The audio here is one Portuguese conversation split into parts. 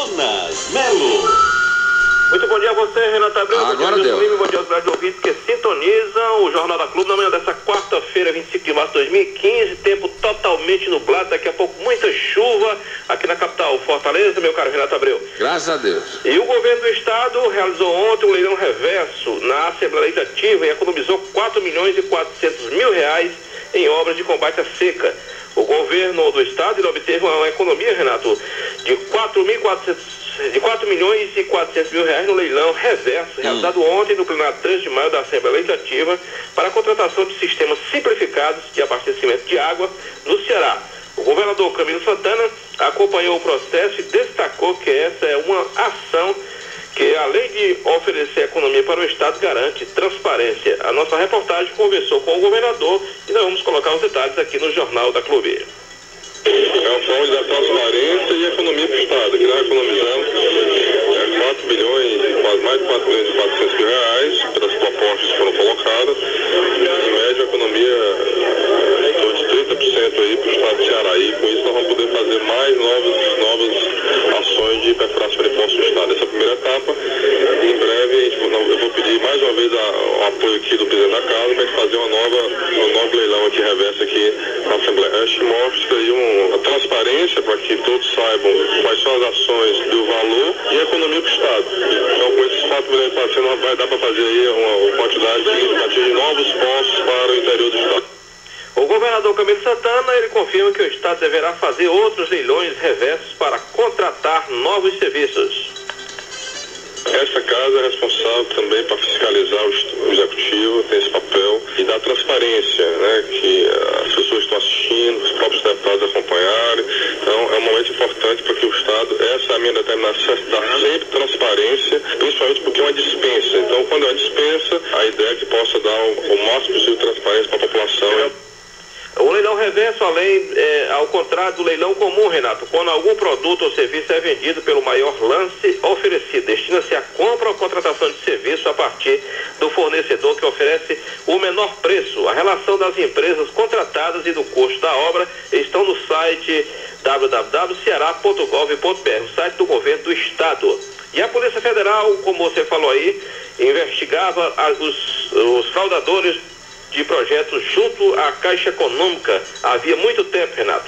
Jonas Melo. Muito bom dia a você, Renato Abreu. Agora deu. Bom dia aos grandes ouvintes que sintonizam o Jornal da Clube na manhã dessa quarta-feira, 25 de março de 2015. Tempo totalmente nublado, daqui a pouco muita chuva aqui na capital Fortaleza, meu caro Renato Abreu. Graças a Deus. E o governo do estado realizou ontem um leilão reverso na Assembleia Legislativa e economizou R$4.400.000 em obras de combate à seca. O governo do estado ele obteve uma economia, Renato, de R$4.400.000 no leilão reverso, realizado ontem no plenário 3 de maio da Assembleia Legislativa para a contratação de sistemas simplificados de abastecimento de água no Ceará. O governador Camilo Santana acompanhou o processo e destacou que essa é uma ação que, além de oferecer economia para o Estado, garante transparência. A nossa reportagem conversou com o governador e nós vamos colocar os detalhes aqui no Jornal da Clube. É uma forma de dar transparência e economia para o Estado, que nós economizamos mais de R$4.400.000 pelas propostas que foram colocadas, em média economia em torno de 30% aí para o Estado do Ceará. E com isso nós vamos poder fazer mais novas ações de perfuração de impostos do Estado. Essa é a primeira etapa. Em breve eu vou pedir mais uma vez o apoio aqui do presidente da Casa para a gente fazer um novo leilão aqui reverso aqui na Assembleia. Acho que mostra aí uma transparência para que todos saibam quais são as ações do valor e a economia para o Estado. Então com esses R$4.400.000 vai dar para fazer aí uma quantidade significativa de novos postos para o interior do Estado. O governador Camilo Santana, ele confirma que o Estado deverá fazer outros leilões reversos para contratar novos serviços. Essa casa é responsável também para fiscalizar o executivo, tem esse papel e dar transparência, né, que as pessoas estão assistindo, os próprios deputados acompanharem. Então é um momento importante para que o Estado, essa é a minha determinação, dar sempre transparência, principalmente porque é uma dispensa. Então quando é uma dispensa, a ideia é que possa dar o máximo possível de transparência para a população. O leilão reverso, ao contrário do leilão comum, Renato, quando algum produto ou serviço é vendido pelo maior lance oferecido, destina-se a compra ou contratação de serviço a partir do fornecedor que oferece o menor preço. A relação das empresas contratadas e do custo da obra estão no site www.ceará.gov.br, o site do governo do estado. E a Polícia Federal, como você falou aí, investigava os fraudadores de projetos junto à Caixa Econômica havia muito tempo, Renato.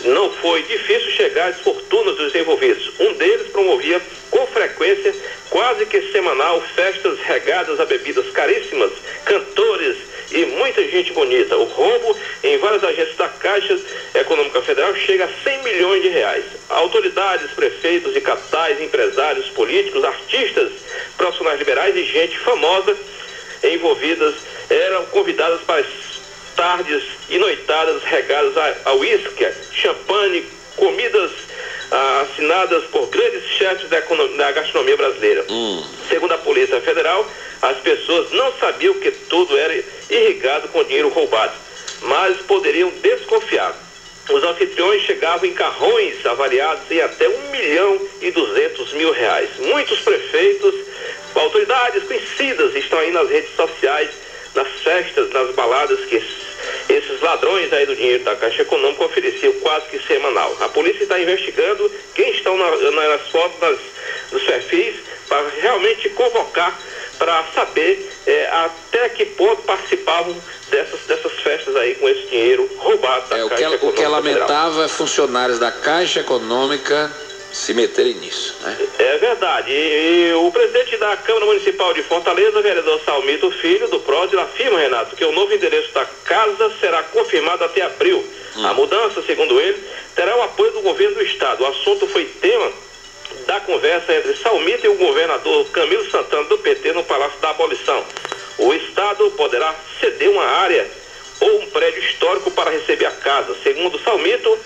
Não foi difícil chegar às fortunas dos envolvidos. Um deles promovia com frequência, quase que semanal, festas regadas a bebidas caríssimas, cantores e muita gente bonita. O roubo em várias agências da Caixa Econômica Federal chega a R$100 milhões. Autoridades, prefeitos e capitais, empresários, políticos, artistas, profissionais liberais e gente famosa envolvidas eram convidadas para as tardes e noitadas regadas a uísque, champanhe, comidas assinadas por grandes chefes da gastronomia brasileira. Segundo a Polícia Federal, as pessoas não sabiam que tudo era irrigado com dinheiro roubado, mas poderiam desconfiar. Os anfitriões chegavam em carrões avaliados em até R$1.200.000. Muitos prefeitos, autoridades conhecidas estão aí nas redes sociais, nas festas, nas baladas que esses ladrões aí do dinheiro da Caixa Econômica ofereciam quase que semanal. A polícia está investigando quem estão nas fotos dos perfis para realmente convocar para saber até que ponto participavam dessas festas aí com esse dinheiro roubado da Caixa Econômica. O que é lamentável é funcionários da Caixa Econômica se meterem nisso, né? É verdade. E o presidente da Câmara Municipal de Fortaleza, vereador Salmito Filho, do PROD, afirma, Renato, que o novo endereço da casa será confirmado até abril. A mudança, segundo ele, terá o apoio do governo do estado. O assunto foi tema da conversa entre Salmito e o governador Camilo Santana, do PT, no Palácio da Abolição. O estado poderá ceder uma área ou um prédio histórico para receber a casa. Segundo Salmito,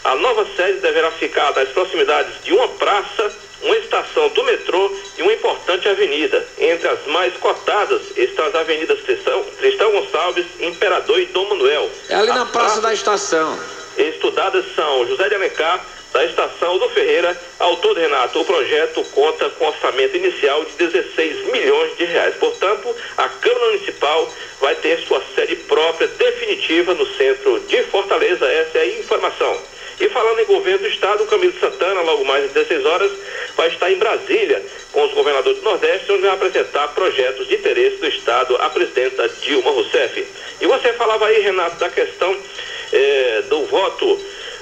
a nova sede deverá ficar nas proximidades de uma praça, uma estação do metrô e uma importante avenida. Entre as mais cotadas estão as avenidas Tristão Gonçalves, Imperador e Dom Manuel. É ali na praça da estação. Estudadas são José de Alencar, da estação do Ferreira. Ao todo, Renato, o projeto conta com orçamento inicial de R$16 milhões. Portanto, a Câmara Municipal vai ter sua sede própria definitiva no centro de Fortaleza. Essa é a informação. E falando em governo do estado, o Camilo Santana, logo mais às 16 horas, vai estar em Brasília com os governadores do Nordeste, onde vai apresentar projetos de interesse do estado à presidenta Dilma Rousseff. E você falava aí, Renato, da questão do voto.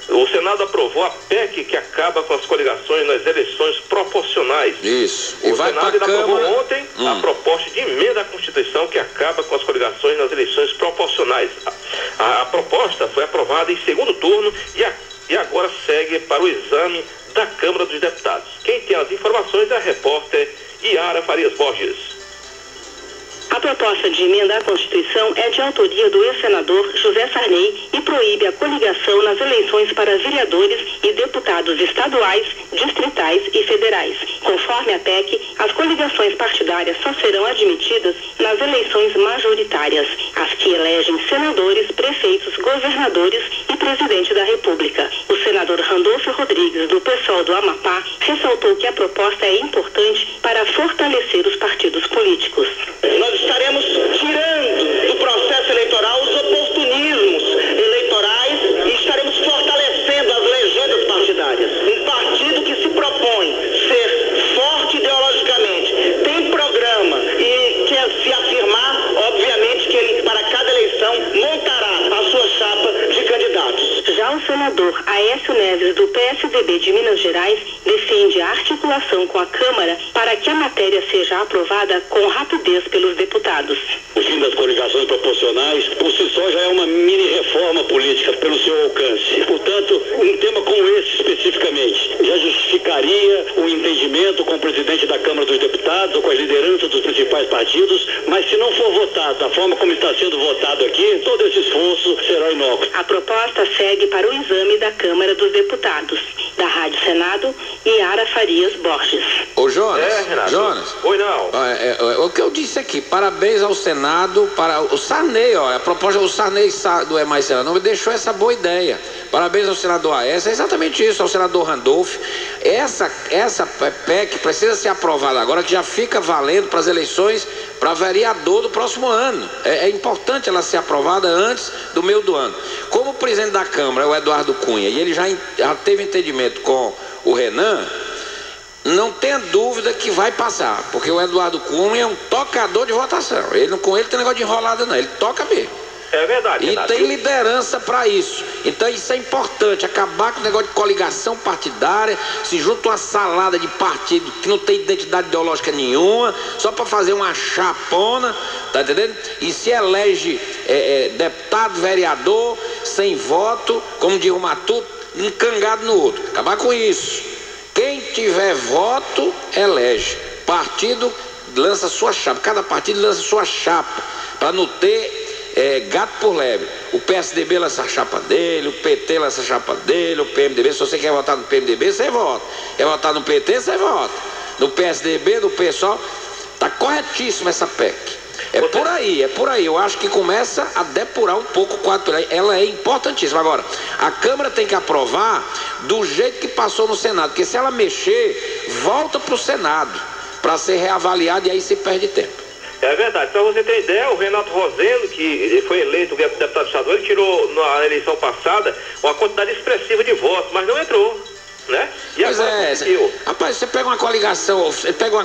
O Senado aprovou a PEC que acaba com as coligações nas eleições proporcionais. Isso. O Senado aprovou ontem a proposta de emenda à Constituição que acaba com as coligações nas eleições proporcionais. A proposta foi aprovada em segundo turno e agora segue para o exame da Câmara dos Deputados. Quem tem as informações é a repórter Yara Farias Borges. A proposta de emenda à Constituição é de autoria do ex-senador José Sarney e proíbe a coligação nas eleições para vereadores e deputados estaduais, distritais e federais. Conforme a PEC, as coligações partidárias só serão admitidas nas eleições majoritárias, as que elegem senadores, prefeitos, governadores e presidente da República. O senador Randolfo Rodrigues, do PSOL do Amapá, ressaltou que a proposta é importante para fortalecer os partidos políticos. Nós estaremos tirando do processo eleitoral os oportunismos eleitorais e estaremos fortalecendo as legendas partidárias. Um partido que se propõe ser forte ideologicamente, tem programa e quer se afirmar, obviamente que ele, para cada eleição, montará a sua chapa de candidatos. Já o senador Aécio Neves, do PSDB de Minas Gerais, defende a articulação com a Câmara para que a matéria seja aprovada com rapidez pelos deputados. O fim das coligações proporcionais, por si só, já é uma mini-reforma política pelo seu alcance. Portanto, um tema como esse especificamente já justificaria o entendimento com o presidente da Câmara dos Deputados ou com as lideranças dos principais partidos, mas se não for votado da forma como está sendo votado aqui, todo esse esforço será inócuo. A proposta segue para o exame da Câmara dos Deputados. Da Rádio Senado, Yara Farias Borges. Ô Jonas, Renato. Jonas. Oi, não. O que eu disse aqui, parabéns ao Senado, para o Sarney, a proposta do Sarney do Mais Senado, não me deixou essa boa ideia. Parabéns ao senador Aécio, é exatamente isso, ao senador Randolfo. Essa PEC precisa ser aprovada agora, que já fica valendo para as eleições para vereador do próximo ano. É importante ela ser aprovada antes do meio do ano. Como o presidente da Câmara é o Eduardo Cunha, e ele já teve entendimento com o Renan, não tenha dúvida que vai passar, porque o Eduardo Cunha é um tocador de votação. Com ele tem negócio de enrolada não, ele toca mesmo. É verdade, E Renato. tem liderança para isso. Então isso é importante, acabar com o negócio de coligação partidária, se junta uma salada de partido que não tem identidade ideológica nenhuma, só para fazer uma chapona, tá entendendo? E se elege deputado, vereador, sem voto, como diz o Matuto, encangado no outro. Acabar com isso. Quem tiver voto, elege. Partido lança sua chapa, cada partido lança sua chapa, para não ter gato por lebre. O PSDB lança a chapa dele, o PT lança a chapa dele, o PMDB. Se você quer votar no PMDB, você vota. Quer votar no PT, você vota. No PSDB, no PSOL, tá corretíssima essa PEC. É por aí. Eu acho que começa a depurar um pouco o quadro. Ela é importantíssima. Agora, a Câmara tem que aprovar do jeito que passou no Senado, porque se ela mexer, volta para o Senado para ser reavaliado e aí se perde tempo. É verdade. Para você ter ideia, o Renato Rosendo, que foi eleito deputado estadual, ele tirou na eleição passada uma quantidade expressiva de votos, mas não entrou, né? E pois agora conseguiu. Rapaz, você pega uma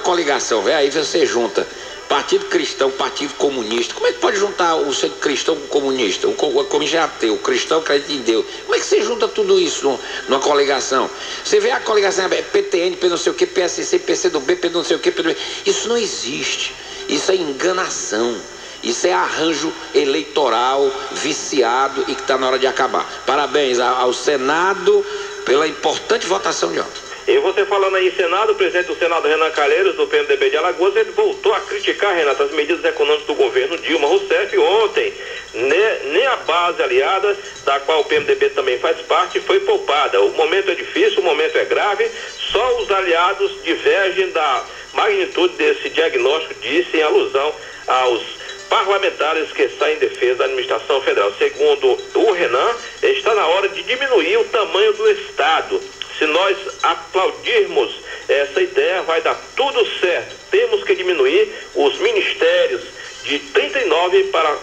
coligação, aí você junta Partido Cristão, Partido Comunista. Como é que pode juntar o ser cristão com o comunista? O comunista é ateu, o cristão acredita em Deus. Como é que você junta tudo isso numa coligação? Você vê a coligação, PTN, P não sei o que, PSC, PCdoB, P não sei o que, PDB. Isso não existe. Isso é enganação. Isso é arranjo eleitoral viciado e que está na hora de acabar. Parabéns ao Senado pela importante votação de ontem. E você falando aí em Senado, o presidente do Senado, Renan Calheiros, do PMDB de Alagoas, ele voltou a criticar, Renato, as medidas econômicas do governo Dilma Rousseff ontem. Nem a base aliada, da qual o PMDB também faz parte, foi poupada. O momento é difícil, o momento é grave, só os aliados divergem da magnitude desse diagnóstico, disse em alusão aos parlamentares que saem em defesa da administração federal. Segundo o Renan, está na hora de diminuir o tamanho do Estado. Se nós aplaudirmos essa ideia, vai dar tudo certo. Temos que diminuir os ministérios de 39 para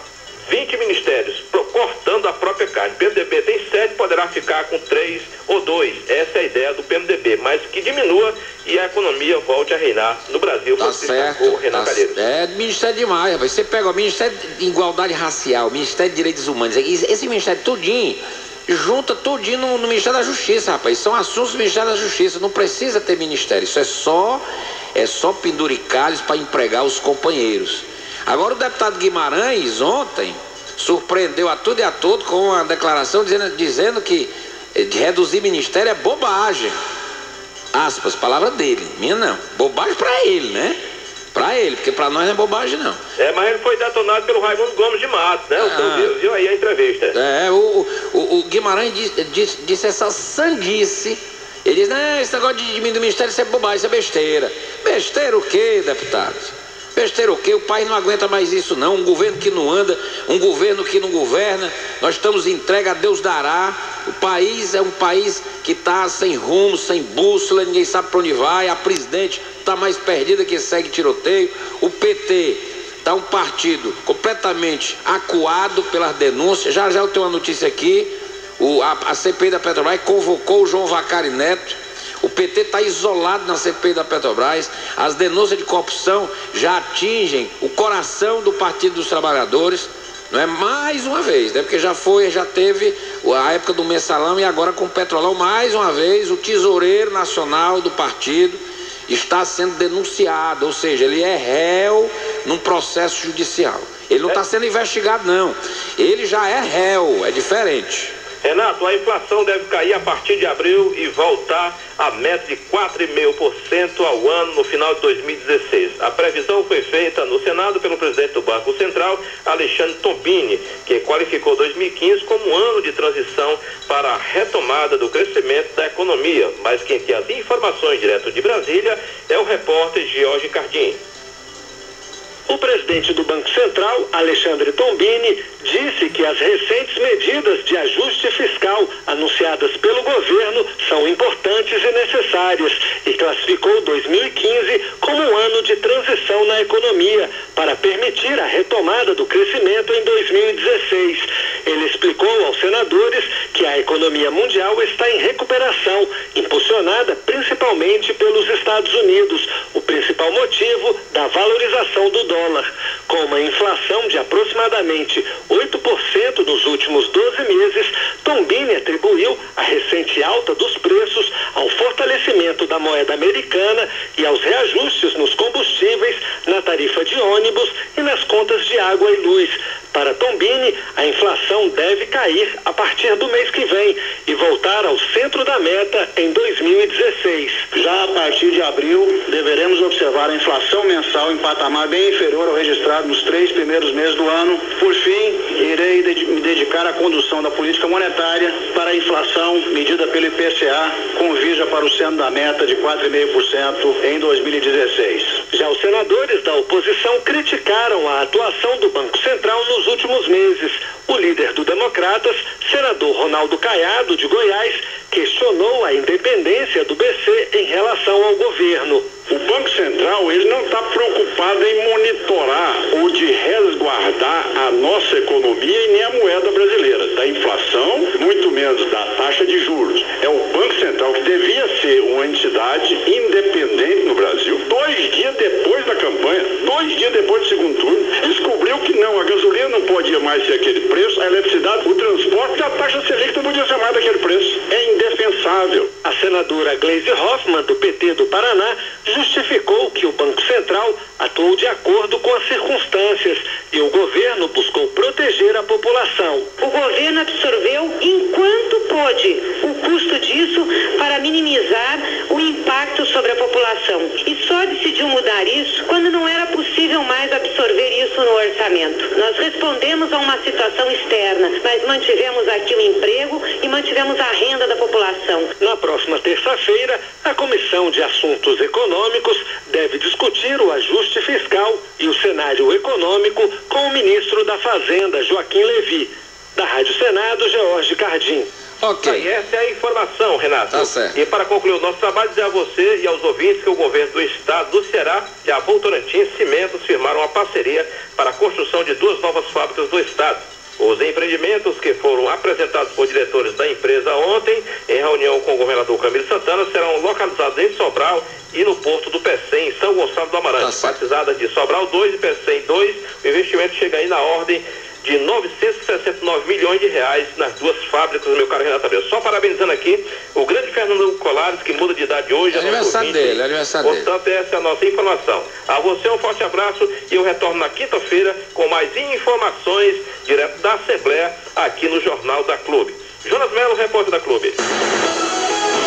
20 ministérios, cortando a própria carne. O PMDB tem 7, poderá ficar com 3 ou 2. Essa é a ideia do PMDB, mas que diminua e a economia volte a reinar no Brasil. Tá certo, Renan Calheiros. Ministério demais, rapaz. Você pega o Ministério de Igualdade Racial, o Ministério de Direitos Humanos, esse ministério tudinho, junta tudinho no Ministério da Justiça, rapaz. São assuntos do Ministério da Justiça, não precisa ter ministério. Isso é só penduricalhos para empregar os companheiros. Agora o deputado Guimarães ontem surpreendeu a tudo e a todo com uma declaração dizendo que reduzir ministério é bobagem. Aspas, palavra dele, minha não. Bobagem para ele, né? Para ele, porque para nós não é bobagem não. Mas ele foi detonado pelo Raimundo Gomes de Matos, né? Viu aí a entrevista. O Guimarães disse essa sandice. Ele diz, não, esse negócio de diminuir o ministério, isso é bobagem, isso é besteira. Besteira o quê, deputados? Besteira o quê? O país não aguenta mais isso não. Um governo que não anda, um governo que não governa. Nós estamos entregue a Deus dará. O país é um país que está sem rumo, sem bússola, ninguém sabe para onde vai. A presidente está mais perdida que segue tiroteio. O PT está um partido completamente acuado pelas denúncias. Já eu tenho uma notícia aqui. A CPI da Petrobras convocou o João Vacari Neto. O PT está isolado na CPI da Petrobras. As denúncias de corrupção já atingem o coração do Partido dos Trabalhadores. Não é mais uma vez, né? Porque já teve a época do mensalão e agora com o Petrolão, mais uma vez, o tesoureiro nacional do partido está sendo denunciado, ou seja, ele é réu num processo judicial. Ele não está sendo investigado, não. Ele já é réu, é diferente. Renato, a inflação deve cair a partir de abril e voltar à meta de 4,5% ao ano no final de 2016. A previsão foi feita no Senado pelo presidente do Banco Central, Alexandre Tombini, que qualificou 2015 como um ano de transição para a retomada do crescimento da economia. Mas quem tem as informações direto de Brasília é o repórter Jorge Cardim. O presidente do Banco Central, Alexandre Tombini, disse que as recentes medidas de ajuste fiscal anunciadas pelo governo são importantes e necessárias e classificou 2015 como um ano de transição na economia para permitir a retomada do crescimento em 2016. Ele explicou aos senadores que a economia mundial está em recuperação, impulsionada principalmente pelos Estados Unidos, o principal motivo da valorização do dólar. Com uma inflação de aproximadamente 8% nos últimos 12 meses, Tombini atribuiu a recente alta dos preços ao fortalecimento da moeda americana e aos reajustes nos combustíveis, na tarifa de ônibus e nas contas de água e luz. Para Tombini, a inflação deve cair a partir do mês que vem e voltar ao centro da meta em 2016. Já a partir de abril, deveremos observar a inflação mensal em patamar bem inferior ao registrado nos 3 primeiros meses do ano. Por fim, irei me dedicar à condução da política monetária para a inflação medida pelo IPCA, com vista para o centro da meta de 4,5% em 2016. Já os senadores da oposição criticaram a atuação do Banco Central nos últimos meses. O líder do Democratas, senador Ronaldo Caiado, de Goiás, questionou a independência do BC em relação ao governo. O Banco Central, ele não está preocupado em monitorar ou de resguardar a nossa economia e nem a moeda brasileira, da inflação, muito menos da taxa de juros. É o Banco Central que devia ser uma entidade independente no Brasil. 2 dias depois da campanha, 2 dias depois do segundo turno, descobriu que não, a gasolina não podia mais ser aquele preço, a eletricidade, o transporte e a taxa Selic não podia ser mais daquele preço. É indefensável. A senadora Gleisi Hoffmann, do PT do Paraná, justificou que o Banco Central atuou de acordo com as circunstâncias e o governo buscou proteger a população. O governo absorveu, enquanto pôde, o custo disso para minimizar o impacto sobre a população. E só decidiu mudar isso quando não era possível mais absorver isso no orçamento. Nós respondemos a uma situação externa, mas mantivemos aqui o emprego e mantivemos a renda da população. Na próxima terça-feira, a Comissão de Assuntos Econômicos deve discutir o ajuste fiscal e o cenário econômico com o ministro da Fazenda, Joaquim Levy. Da Rádio Senado, Jorge Cardim. Ok. E essa é a informação, Renato. Tá certo. E para concluir o nosso trabalho, dizer a você e aos ouvintes que o governo do estado do Ceará e a Votorantim Cimentos firmaram uma parceria para a construção de 2 novas fábricas no estado. Os empreendimentos que foram apresentados por diretores da empresa ontem, em reunião com o governador Camilo Santana, serão localizados em Sobral e no Porto do Pecém, em São Gonçalo do Amarante. Batizadas de Sobral 2 e Pecém 2, o investimento chega aí na ordem de 969 milhões de reais nas duas fábricas, meu caro Renato Abreu. Só parabenizando aqui o grande Fernando Colares, que muda de idade hoje. É aniversário dele, é aniversário dele. Portanto, essa é a nossa informação. A você um forte abraço e eu retorno na quinta-feira com mais informações direto da Assembleia aqui no Jornal da Clube. Jonas Melo, repórter da Clube.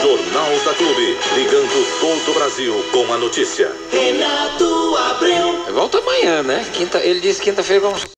Jornal da Clube, ligando todo o Brasil com a notícia. Renato Abreu. Volta amanhã, né? Ele disse quinta-feira vamos